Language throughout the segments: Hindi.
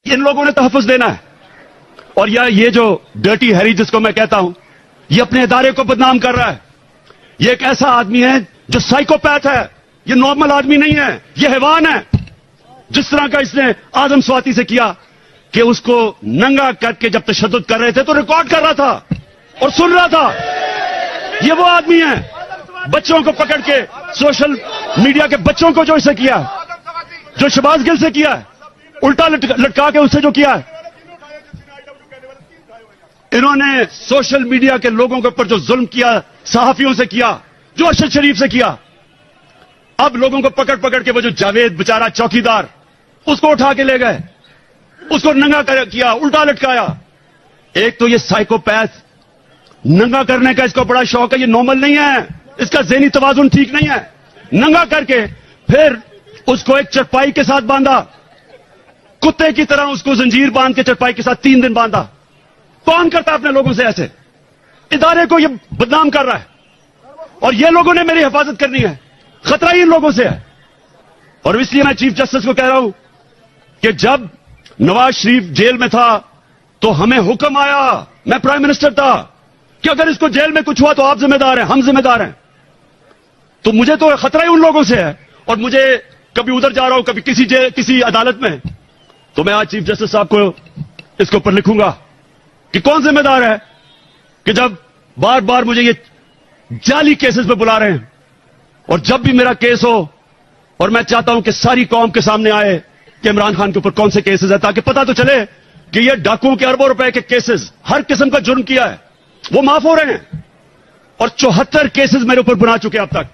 इन लोगों ने तहफ़्फ़ुज़ देना है। और ये जो डर्टी हैरी जिसको मैं कहता हूं, ये अपने इदारे को बदनाम कर रहा है। ये एक ऐसा आदमी है जो साइकोपैथ है, ये नॉर्मल आदमी नहीं है, ये हैवान है। जिस तरह का इसने आदम स्वाति से किया कि उसको नंगा करके जब तशद्दुद कर रहे थे तो रिकॉर्ड कर रहा था और सुन रहा था। ये वो आदमी है, बच्चों को पकड़ के, सोशल मीडिया के बच्चों को जो इसे किया, जो शहबाज गिल से किया, उल्टा लटका के उससे जो किया है, इन्होंने सोशल मीडिया के लोगों के ऊपर जो जुल्म किया, सहाफियों से किया, जो अरशद शरीफ से किया, अब लोगों को पकड़ पकड़ के वो जो जावेद बेचारा चौकीदार, उसको उठा के ले गए, उसको नंगा किया, उल्टा लटकाया। एक तो ये साइकोपैथ, नंगा करने का इसको बड़ा शौक है, ये नॉर्मल नहीं है, इसका ज़हनी तवाज़ुन ठीक नहीं है। नंगा करके फिर उसको एक चरपाई के साथ बांधा, कुत्ते की तरह उसको जंजीर बांध के चरपाई के साथ 3 दिन बांधा। कौन करता है अपने लोगों से ऐसे? इदारे को ये बदनाम कर रहा है और ये लोगों ने मेरी हिफाजत करनी है। खतरा ही इन लोगों से है। और इसलिए मैं चीफ जस्टिस को कह रहा हूं कि जब नवाज शरीफ जेल में था तो हमें हुक्म आया, मैं प्राइम मिनिस्टर था, कि अगर इसको जेल में कुछ हुआ तो आप जिम्मेदार हैं, हम जिम्मेदार हैं। तो मुझे तो खतरा ही उन लोगों से है। और मुझे कभी उधर जा रहा हूं, कभी किसी अदालत में, तो मैं आज चीफ जस्टिस साहब को इसके ऊपर लिखूंगा कि कौन जिम्मेदार है कि जब बार बार मुझे ये जाली केसेस पे बुला रहे हैं। और जब भी मेरा केस हो, और मैं चाहता हूं कि सारी कौम के सामने आए कि इमरान खान के ऊपर कौन से केसेस है, ताकि पता तो चले कि ये डाकुओं के अरबों रुपए के केसेस, हर किस्म का जुर्म किया है, वो माफ हो रहे हैं। और 74 केसेस मेरे ऊपर बना चुके अब तक,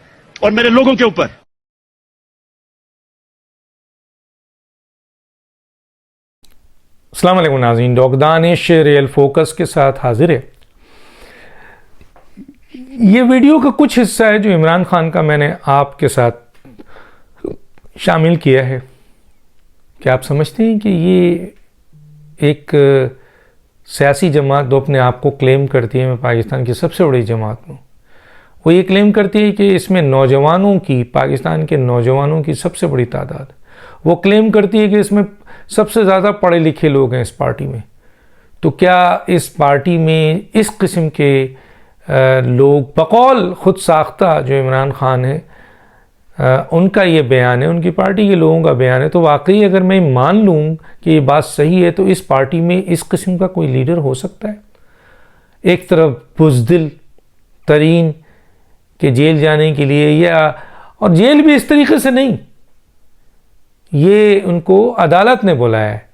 और मेरे लोगों के ऊपर। अस्सलाम वालेकुम नाज़रीन, डॉक्टर दानिश रियल फोकस के साथ हाजिर है। ये वीडियो का कुछ हिस्सा है जो इमरान खान का मैंने आपके साथ शामिल किया है। क्या आप समझते हैं कि ये एक सियासी जमात जो अपने आप को क्लेम करती है, मैं पाकिस्तान की सबसे बड़ी जमात हूँ, वो ये क्लेम करती है कि इसमें नौजवानों की, पाकिस्तान के नौजवानों की सबसे बड़ी तादाद, वो क्लेम करती है कि इसमें सबसे ज़्यादा पढ़े लिखे लोग हैं इस पार्टी में। तो क्या इस पार्टी में इस किस्म के लोग, बकौल खुद साख्ता जो इमरान खान है, उनका ये बयान है, उनकी पार्टी के लोगों का बयान है, तो वाकई अगर मैं मान लूँ कि ये बात सही है तो इस पार्टी में इस किस्म का कोई लीडर हो सकता है? एक तरफ बुज़दिल तरीन के जेल जाने के लिए, या और जेल भी इस तरीके से नहीं, ये उनको अदालत ने बुलाया है,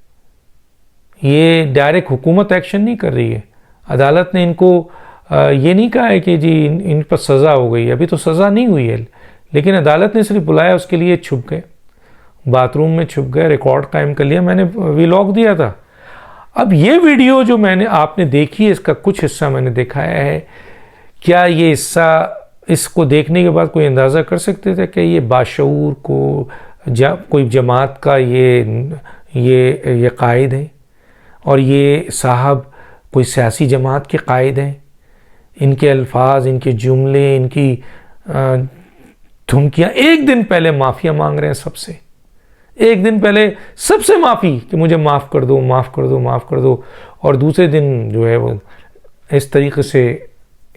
ये डायरेक्ट हुकूमत एक्शन नहीं कर रही है। अदालत ने इनको ये नहीं कहा है कि जी इन पर सज़ा हो गई, अभी तो सज़ा नहीं हुई है, लेकिन अदालत ने सिर्फ बुलाया, उसके लिए छुप गए, बाथरूम में छुप गए, रिकॉर्ड कायम कर लिया। मैंने व्लॉग दिया था। अब ये वीडियो जो मैंने आपने देखी है, इसका कुछ हिस्सा मैंने दिखाया है। क्या ये हिस्सा, इसको देखने के बाद कोई अंदाज़ा कर सकते थे कि ये बाशऊर को कोई जमात का ये कायद है और ये साहब कोई सियासी जमात के कायद हैं? इनके अल्फाज, इनके जुमले, इनकी धमकियाँ, एक दिन पहले माफ़िया मांग रहे हैं सबसे, एक दिन पहले सबसे माफ़ी कि मुझे माफ़ कर दो, माफ़ कर दो, माफ़ कर दो, और दूसरे दिन जो है वो इस तरीके से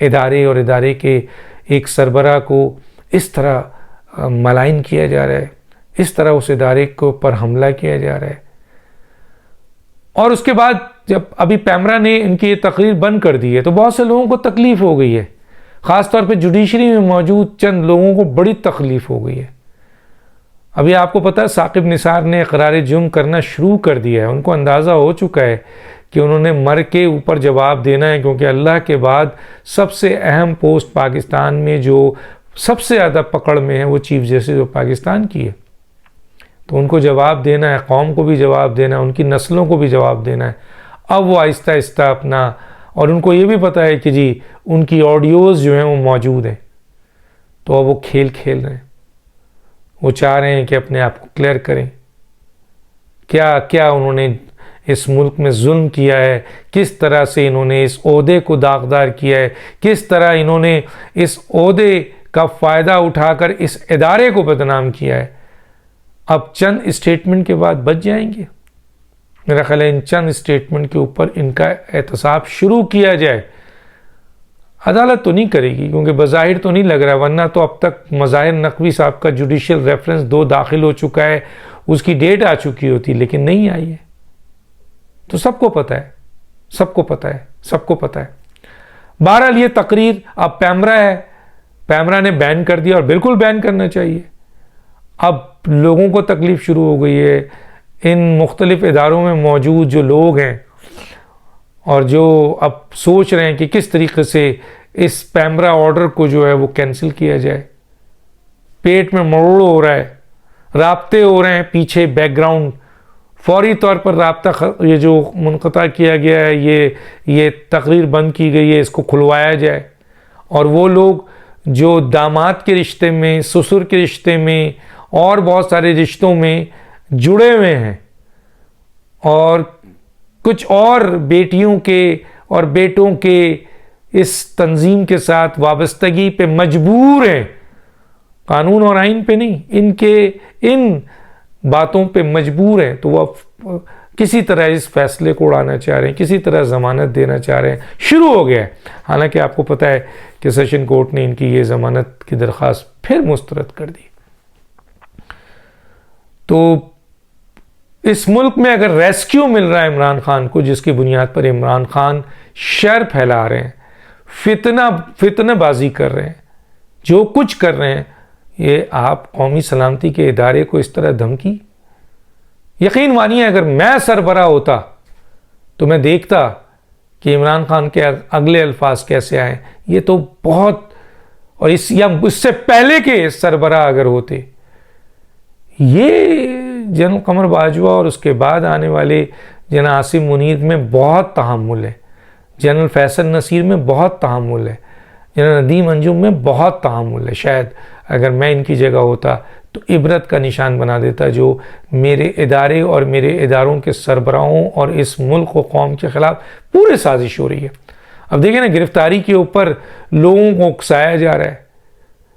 इदारे और इदारे के एक सरबराह को इस तरह मलाइन किया जा रहा है, इस तरह उस इदारे को पर हमला किया जा रहा है। और उसके बाद जब अभी पैमरा ने इनकी ये तकरीर बंद कर दी है तो बहुत से लोगों को तकलीफ़ हो गई है, ख़ास तौर पे जुडिशरी में मौजूद चंद लोगों को बड़ी तकलीफ़ हो गई है। अभी आपको पता है साकिब निसार ने इकरार जुर्म करना शुरू कर दिया है। उनको अंदाज़ा हो चुका है कि उन्होंने मर के ऊपर जवाब देना है, क्योंकि अल्लाह के बाद सबसे अहम पोस्ट पाकिस्तान में जो सबसे ज़्यादा पकड़ में है वो चीफ जस्टिस ऑफ पाकिस्तान की है। तो उनको जवाब देना है, कौम को भी जवाब देना है, उनकी नस्लों को भी जवाब देना है। अब वो आहिस्ता आहिस्ता अपना, और उनको ये भी पता है कि जी उनकी ऑडियोज़ जो हैं वो मौजूद हैं, तो अब वो खेल खेल रहे हैं। वो चाह रहे हैं कि अपने आप को क्लियर करें, क्या क्या उन्होंने इस मुल्क में जुल्म किया है, किस तरह से इन्होंने इस ओहदे को दागदार किया है, किस तरह इन्होंने इस ओहदे का फ़ायदा उठाकर इस इदारे को बदनाम किया है। अब चंद स्टेटमेंट के बाद बच जाएंगे? मेरा ख्याल है इन चंद स्टेटमेंट के ऊपर इनका एहतसाब शुरू किया जाए। अदालत तो नहीं करेगी क्योंकि बज़ाहिर तो नहीं लग रहा, वरना तो अब तक मज़ाहिर नकवी साहब का जुडिशियल रेफरेंस 2 दाखिल हो चुका है, उसकी डेट आ चुकी होती, लेकिन नहीं आई है। तो सबको पता है, सबको पता है, सबको पता है। बहरहाल ये तकरीर अब पैमरा है, पैमरा ने बैन कर दिया और बिल्कुल बैन करना चाहिए। अब लोगों को तकलीफ शुरू हो गई है, इन मुख्तलिफ इदारों में मौजूद जो लोग हैं और जो अब सोच रहे हैं कि किस तरीके से इस पैमरा ऑर्डर को जो है वो कैंसिल किया जाए। पेट में मरोड़ हो रहा है, राब्ते हो रहे हैं पीछे बैकग्राउंड, फौरी तौर पर राब्ता ये जो मुनक़ता किया गया है, ये तकरीर बंद की गई है, इसको खुलवाया जाए। और वो लोग जो दामाद के रिश्ते में, ससुर के रिश्ते में और बहुत सारे रिश्तों में जुड़े हुए हैं और कुछ और बेटियों के और बेटों के इस तंजीम के साथ वाबस्तगी पे मजबूर हैं, कानून और आइन पे नहीं, इन बातों पे मजबूर हैं, तो वह किसी तरह इस फैसले को उड़ाना चाह रहे हैं, किसी तरह जमानत देना चाह रहे हैं। शुरू हो गया है। हालांकि आपको पता है कि सेशन कोर्ट ने इनकी ये जमानत की दरख्वास्त फिर मुस्तरद कर दी। तो इस मुल्क में अगर रेस्क्यू मिल रहा है इमरान खान को, जिसकी बुनियाद पर इमरान खान शर फैला रहे हैं, फितनाबाजी कर रहे हैं, जो कुछ कर रहे हैं, ये आप कौमी सलामती के इदारे को इस तरह धमकी, यकीन मानिए अगर मैं सरबराह होता तो मैं देखता कि इमरान खान के अगले अल्फाज कैसे आए। ये तो बहुत, और या उससे पहले के सरबराह अगर होते, ये जनरल कमर बाजवा और उसके बाद आने वाले जनरल आसिम मुनीर में बहुत तहम्मुल है, जनरल फैसल नसीर में बहुत तहम्मुल है, जनरल नदीम अंजुम में बहुत तहम्मुल है। शायद अगर मैं इनकी जगह होता तो इबरत का निशान बना देता जो मेरे इदारे और मेरे इदारों के सरबराहों और इस मुल्क व कौम के ख़िलाफ़ पूरे साजिश हो रही है। अब देखिए ना, गिरफ्तारी के ऊपर लोगों को उकसाया जा रहा है,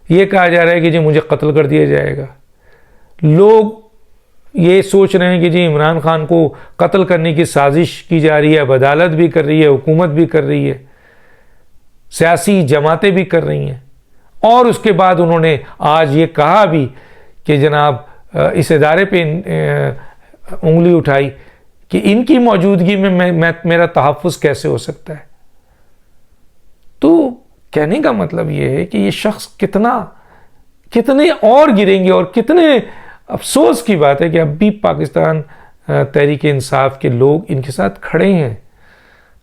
ये कहा जा रहा है कि जी मुझे कत्ल कर दिया जाएगा। लोग ये सोच रहे हैं कि जी इमरान खान को कत्ल करने की साजिश की जा रही है, अदालत भी कर रही है, हुकूमत भी कर रही है, सियासी जमातें भी कर रही हैं। और उसके बाद उन्होंने आज ये कहा भी कि जनाब इस इदारे पे उंगली उठाई कि इनकी मौजूदगी में मेरा तहफ़्फ़ुज़ कैसे हो सकता है। तो कहने का मतलब ये है कि ये शख्स कितने और गिरेंगे, और कितने अफसोस की बात है कि अब भी पाकिस्तान तहरीक इंसाफ के लोग इनके साथ खड़े हैं।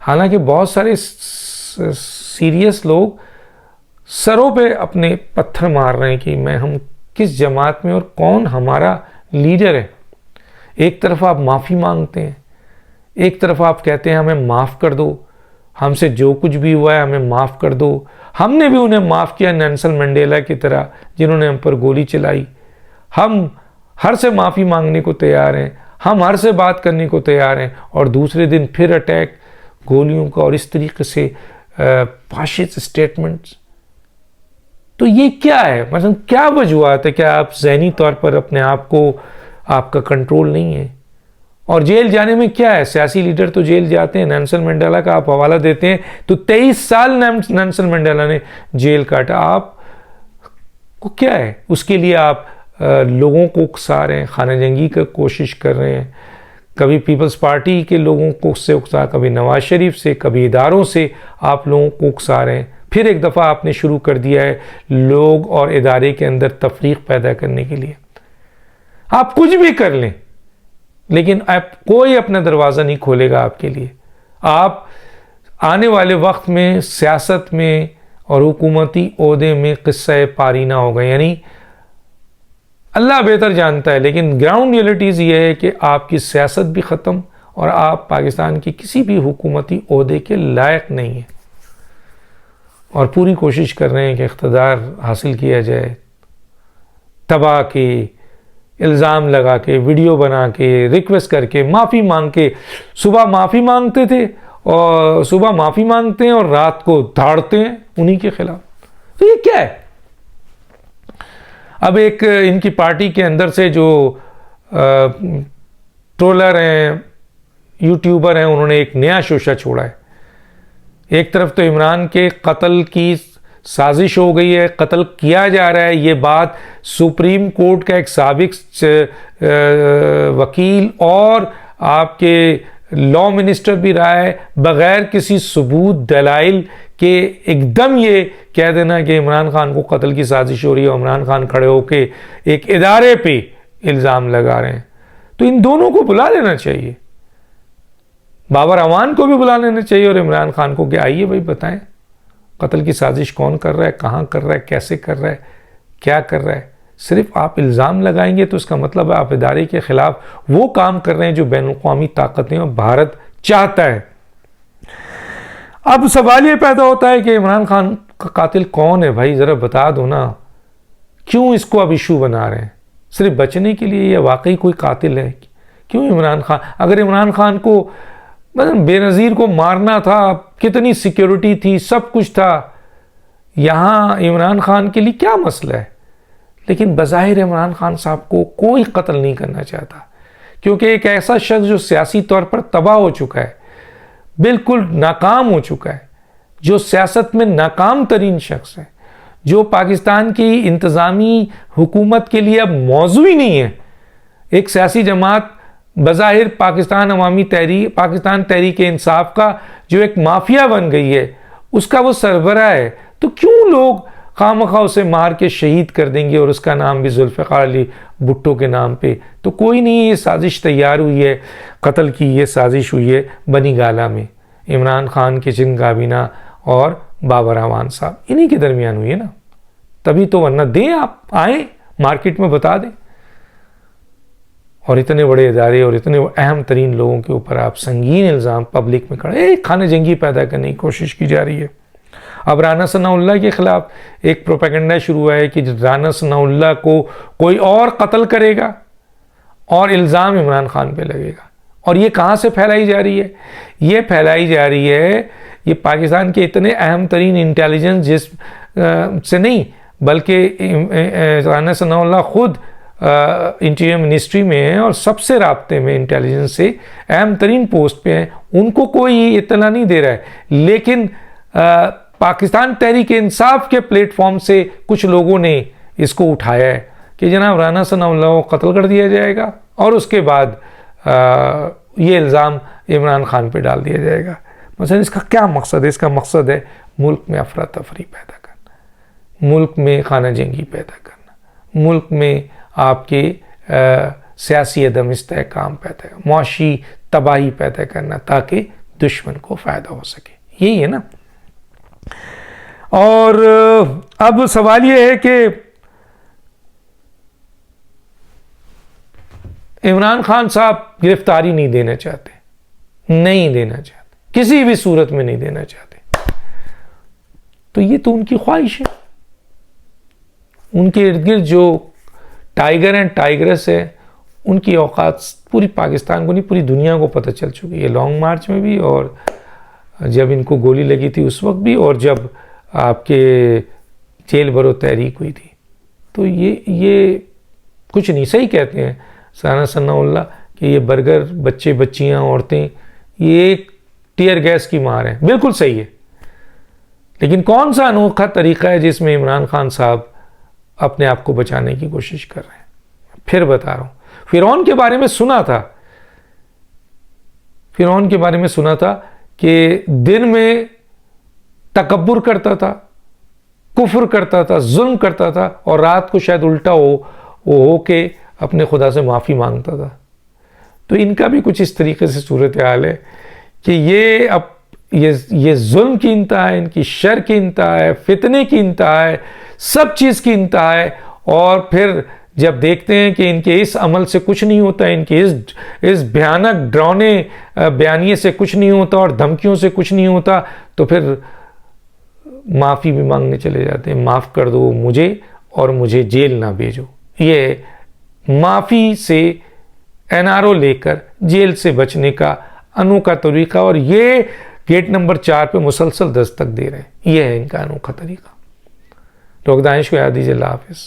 हालांकि बहुत सारे सीरियस लोग सरों पे अपने पत्थर मार रहे हैं कि हम किस जमात में और कौन हमारा लीडर है। एक तरफ आप माफ़ी मांगते हैं, एक तरफ आप कहते हैं हमें माफ़ कर दो, हमसे जो कुछ भी हुआ है हमें माफ़ कर दो। हमने भी उन्हें माफ़ किया नेल्सन मंडेला की तरह, जिन्होंने हम पर गोली चलाई। हम हर से माफ़ी मांगने को तैयार हैं, हम हर से बात करने को तैयार हैं, और दूसरे दिन फिर अटैक, गोलियों का, और इस तरीके से फाशिस्ट स्टेटमेंट्स। तो ये क्या है, मतलब क्या वजूहत है? क्या आप ज़हनी तौर पर अपने आप को, आपका कंट्रोल नहीं है? और जेल जाने में क्या है? सियासी लीडर तो जेल जाते हैं। नेल्सन मंडेला का आप हवाला देते हैं तो 23 साल नेल्सन मंडेला ने जेल काटा। आप को क्या है? उसके लिए आप लोगों को उकसा रहे हैं, खाना जंगी की कोशिश कर रहे हैं। कभी पीपल्स पार्टी के लोगों को उससे उकसा, कभी नवाज शरीफ से, कभी इदारों से आप लोगों को उकसा रहे हैं। फिर एक दफ़ा आपने शुरू कर दिया है लोग और इदारे के अंदर तफरीक पैदा करने के लिए। आप कुछ भी कर लें, लेकिन आप कोई अपना दरवाज़ा नहीं खोलेगा आपके लिए। आप आने वाले वक्त में सियासत में और हुकूमती ओहदे में किस्सा पारीना होगा। यानी अल्लाह बेहतर जानता है, लेकिन ग्राउंड रियलिटीज़ ये है कि आपकी सियासत भी ख़त्म और आप पाकिस्तान की किसी भी हुकूमती ओहदे के लायक नहीं हैं। और पूरी कोशिश कर रहे हैं कि इख्तिदार हासिल किया जाए, तबाह के इल्ज़ाम लगा के, वीडियो बना के, रिक्वेस्ट करके, माफ़ी मांग के। सुबह माफ़ी मांगते थे और सुबह माफ़ी मांगते हैं और रात को धाड़ते हैं उन्हीं के खिलाफ। तो ये क्या है? अब एक इनकी पार्टी के अंदर से जो ट्रोलर हैं, यूट्यूबर हैं, उन्होंने एक नया शोशा छोड़ा है। एक तरफ तो इमरान के कत्ल की साजिश हो गई है, कत्ल किया जा रहा है, ये बात सुप्रीम कोर्ट का एक साबिक वकील और आपके लॉ मिनिस्टर भी रहा है, बगैर किसी सबूत दलाइल के एकदम ये कह देना कि इमरान खान को कत्ल की साजिश हो रही है और इमरान खान खड़े होके एक इदारे पे इल्ज़ाम लगा रहे हैं। तो इन दोनों को बुला लेना चाहिए, बाबर अवान को भी बुला लेना चाहिए और इमरान खान को कि आइए भाई बताएं कत्ल की साजिश कौन कर रहा है, कहाँ कर रहा है, कैसे कर रहा है, क्या कर रहा है। सिर्फ आप इल्ज़ाम लगाएंगे तो इसका मतलब है आप इदारे के खिलाफ वो काम कर रहे हैं जो बैनुल-अक़वामी ताकतें और भारत चाहता है। अब सवाल ये पैदा होता है कि इमरान खान का कातिल कौन है भाई, ज़रा बता दो ना, क्यों इसको अब इशू बना रहे हैं? सिर्फ बचने के लिए या वाकई कोई कातिल है? क्यों इमरान खान, अगर इमरान खान को मतलब बेनज़ीर को मारना था, कितनी सिक्योरिटी थी, सब कुछ था, यहाँ इमरान खान के लिए क्या मसला है? लेकिन बज़ाहिर इमरान खान साहब को कोई कत्ल नहीं करना चाहता, क्योंकि एक ऐसा शख्स जो सियासी तौर पर तबाह हो चुका है, बिल्कुल नाकाम हो चुका है, जो सियासत में नाकाम तरीन शख्स है, जो पाकिस्तान की इंतज़ामी हुकूमत के लिए अब मौजू ही नहीं है। एक सियासी जमात बज़ाहिर पाकिस्तान तहरीक इंसाफ का जो एक माफिया बन गई है, उसका वो सरबराह है, तो क्यों लोग खामखा उसे मार के शहीद कर देंगे और उसका नाम भी जुल्फ़िकार अली भुट्टो के नाम पे? तो कोई नहीं, ये साजिश तैयार हुई है, कत्ल की ये साजिश हुई है बनी गाला में, इमरान खान किचन काबीना और बाबर अवान साहब, इन्हीं के दरमियान हुई है ना, तभी तो, वरना दें आप आए मार्केट में बता दें। और इतने बड़े इदारे और इतने अहम तरीन लोगों के ऊपर आप संगीन इल्ज़ाम पब्लिक में खड़े, खाने जंगी पैदा करने की कोशिश की जा रही है। अब राना सनाउल्लाह के खिलाफ एक प्रोपेगेंडा शुरू हुआ है कि राना सनाउल्लाह को कोई और कत्ल करेगा और इल्ज़ाम इमरान खान पे लगेगा। और ये कहाँ से फैलाई जा रही है? ये फैलाई जा रही है ये पाकिस्तान के इतने अहम तरीन इंटेलिजेंस से नहीं, बल्कि राना सनाउल्लाह खुद इंटीरियर मिनिस्ट्री में है और सबसे राब्ते में इंटेलिजेंस से अहम तरीन पोस्ट पे हैं, उनको कोई इत्तला नहीं दे रहा है। लेकिन पाकिस्तान तहरीक इंसाफ के प्लेटफॉर्म से कुछ लोगों ने इसको उठाया है कि जनाब राना सनाउल्लाह को कत्ल कर दिया जाएगा और उसके बाद ये इल्ज़ाम इमरान खान पे डाल दिया जाएगा। मतलब इसका क्या मकसद है? इसका मकसद है मुल्क में अफरा तफरी पैदा करना, मुल्क में खाना जंगी पैदा करना, मुल्क में आपके सियासी अदम इस्तेहकाम पैदा करना, मुआशी तबाही पैदा करना, ताकि दुश्मन को फ़ायदा हो सके। यही है ना। और अब सवाल ये है कि इमरान खान साहब गिरफ्तारी नहीं देना चाहते, नहीं देना चाहते, किसी भी सूरत में नहीं देना चाहते, तो ये तो उनकी ख्वाहिश है। उनके इर्द गिर्द जो टाइगर एंड टाइग्रेस है, उनकी औकात पूरी पाकिस्तान को नहीं, पूरी दुनिया को पता चल चुकी है। लॉन्ग मार्च में भी, और जब इनको गोली लगी थी उस वक्त भी, और जब आपके जेल भरो तहरीक हुई थी। तो ये कुछ नहीं, सही कहते हैं राना सनाउल्लाह कि ये बर्गर बच्चे बच्चियां औरतें ये एक टीयर गैस की मार है। बिल्कुल सही है, लेकिन कौन सा अनोखा तरीका है जिसमें इमरान खान साहब अपने आप को बचाने की कोशिश कर रहे हैं? फिर बता रहा हूं, फिरौन के बारे में सुना था, फिरौन के बारे में सुना था कि दिन में तकब्बुर करता था, कुफ्र करता था, जुल्म करता था, और रात को शायद उल्टा हो के अपने खुदा से माफ़ी मांगता था। तो इनका भी कुछ इस तरीके से सूरत हाल है कि ये अब ये जुल्म की इंतहा है, इनकी शर की इंतहा है, फितने की इंतहा है, सब चीज़ की इंतहा है। और फिर जब देखते हैं कि इनके इस अमल से कुछ नहीं होता, इनके इस भयानक डरावने बयानिए से कुछ नहीं होता और धमकियों से कुछ नहीं होता, तो फिर माफ़ी भी मांगने चले जाते हैं, माफ़ कर दो मुझे और मुझे जेल ना भेजो। ये माफ़ी से एनआरओ लेकर जेल से बचने का अनोखा तरीका, और ये गेट नंबर 4 पे मुसलसल दस्तक दे रहे हैं। ये है इनका अनोखा तरीका। लोग दानिश को याद दीजिए। अल्लाह हाफिज़।